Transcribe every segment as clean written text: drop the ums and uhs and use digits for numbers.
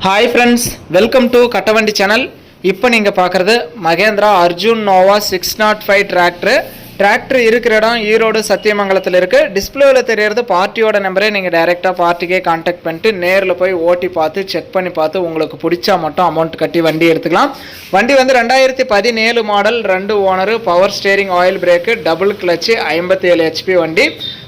Hi friends, welcome to Kattavandi channel. இப்போ நீங்கள் பார்க்குறது மகேந்திரா அர்ஜுன் நோவா 605 டிராக்டர் இருக்கிற இடம் ஈரோடு சத்தியமங்கலத்தில் இருக்குது. டிஸ்பிளேவில் தெரியறது பார்ட்டியோட நம்பரே. நீங்கள் டைரெக்டாக பார்ட்டிக்கே கான்டாக்ட் பண்ணிட்டு நேரில் போய் ஓட்டி பார்த்து செக் பண்ணி பார்த்து உங்களுக்கு பிடிச்சா மட்டும் அமௌண்ட் கட்டி வண்டி எடுத்துக்கலாம். வண்டி வந்து 2017 model, 2 owner, power steering, oil brake, double clutch, 57 HP வண்டி.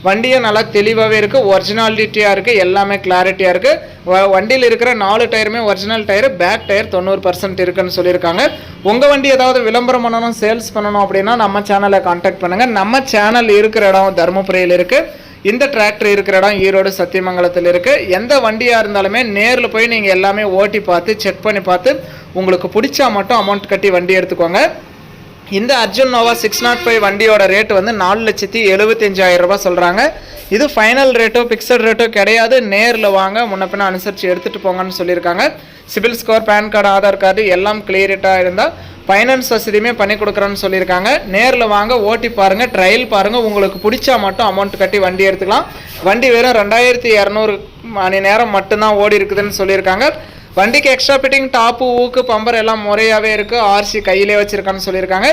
வண்டியும் நல்லா தெளிவாகவே இருக்குது, ஒரிஜினாலிட்டியாக இருக்குது, எல்லாமே கிளாரிட்டியாக இருக்குது. வண்டியில் இருக்கிற 4 டயருமே ஒரிஜினல் டயரு, பேக் டயர் 90% இருக்குன்னு சொல்லியிருக்காங்க. உங்கள் வண்டி ஏதாவது விளம்பரம் பண்ணணும், சேல்ஸ் பண்ணணும் அப்படின்னா நம்ம சேனலை கான்டாக்ட் பண்ணுங்கள். நம்ம சேனல் இருக்கிற இடம் தருமபுரியில் இருக்குது. இந்த டிராக்டர் இருக்கிற இடம் ஈரோடு சத்தியமங்கலத்தில் இருக்குது. எந்த வண்டியாக இருந்தாலுமே நேரில் போய் நீங்கள் எல்லாமே ஓட்டி பார்த்து செக் பண்ணி பார்த்து உங்களுக்கு பிடிச்சா மட்டும் அமௌண்ட் கட்டி வண்டி எடுத்துக்கோங்க. இந்த அர்ஜுன் நோவா 605 வண்டியோட ரேட்டு வந்து 4,75,000 ரூபாய் சொல்கிறாங்க. இது ஃபைனல் ரேட்டோ ஃபிக்ஸட் ரேட்டோ கிடையாது. நேரில் வாங்க, முன்ன பின்ன அனுசரித்து எடுத்துகிட்டு போங்கன்னு சொல்லியிருக்காங்க. CIBIL score, PAN card, Aadhaar card எல்லாம் கிளியரிட்டாக இருந்தால் ஃபைனான்ஸ் வசதியுமே பண்ணி கொடுக்குறோன்னு சொல்லியிருக்காங்க. நேரில் வாங்க, ஓட்டி பாருங்கள், ட்ரையல் பாருங்கள். உங்களுக்கு பிடிச்சா மட்டும் அமௌண்ட் கட்டி வண்டி எடுத்துக்கலாம். வண்டி வெறும் 2200 மணி நேரம் மட்டும்தான் ஓடி இருக்குதுன்னு சொல்லியிருக்காங்க. வண்டிக்கு எக்ஸ்ட்ரா ஃபிட்டிங், டாப்பு, ஊக்கு, பம்பர் எல்லாம் முறையாகவே இருக்குது. ஆர்சி கையிலே வச்சுருக்கான்னு சொல்லியிருக்காங்க.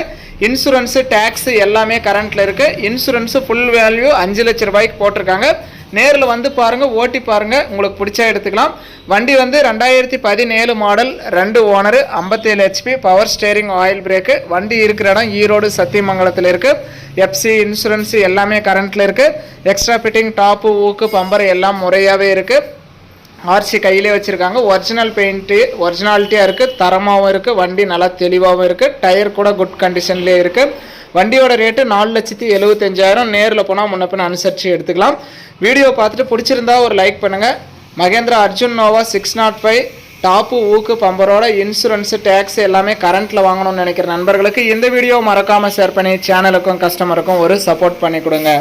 இன்சூரன்ஸு, டேக்ஸு எல்லாமே கரண்ட்டில் இருக்குது. இன்சூரன்ஸு ஃபுல் வேல்யூ 5 லட்ச ரூபாய்க்கு போட்டிருக்காங்க. நேரில் வந்து பாருங்கள், ஓட்டி பாருங்கள், உங்களுக்கு பிடிச்சா எடுத்துக்கலாம். வண்டி வந்து 2017 model, 2 owner, 57 HP, power steering, oil brake. வண்டி இருக்கிற இடம் ஈரோடு சத்தியமங்கலத்தில் இருக்குது. எஃப்சி, இன்சூரன்ஸு எல்லாமே கரண்ட்டில் இருக்குது. எக்ஸ்ட்ரா ஃபிட்டிங், டாப்பு, ஊக்கு, பம்பர் எல்லாம் முறையாகவே இருக்குது. ஆர்சி கையிலே வச்சுருக்காங்க. ஒரிஜினல் பெயிண்ட்டு ஒரிஜினாலிட்டியாக இருக்குது, தரமாகவும் இருக்குது. வண்டி நல்லா தெளிவாகவும் இருக்குது. டயர் கூட குட் கண்டிஷன்லேயே இருக்குது. வண்டியோட ரேட்டு 4,75,000. நேரில் போனால் முன்ன பின்ன அனுசரித்து எடுத்துக்கலாம். வீடியோ பார்த்துட்டு பிடிச்சிருந்தா ஒரு லைக் பண்ணுங்கள். மகேந்திரா அர்ஜுன் நோவா 605 டாப்பு, ஊக்கு, பம்பரோட இன்சூரன்ஸு, டேக்ஸ் எல்லாமே கரண்ட்டில் வாங்கணும்னு நினைக்கிற நண்பர்களுக்கு இந்த வீடியோ மறக்காமல் ஷேர் பண்ணி சேனலுக்கும் கஸ்டமருக்கும் ஒரு சப்போர்ட் பண்ணி கொடுங்க.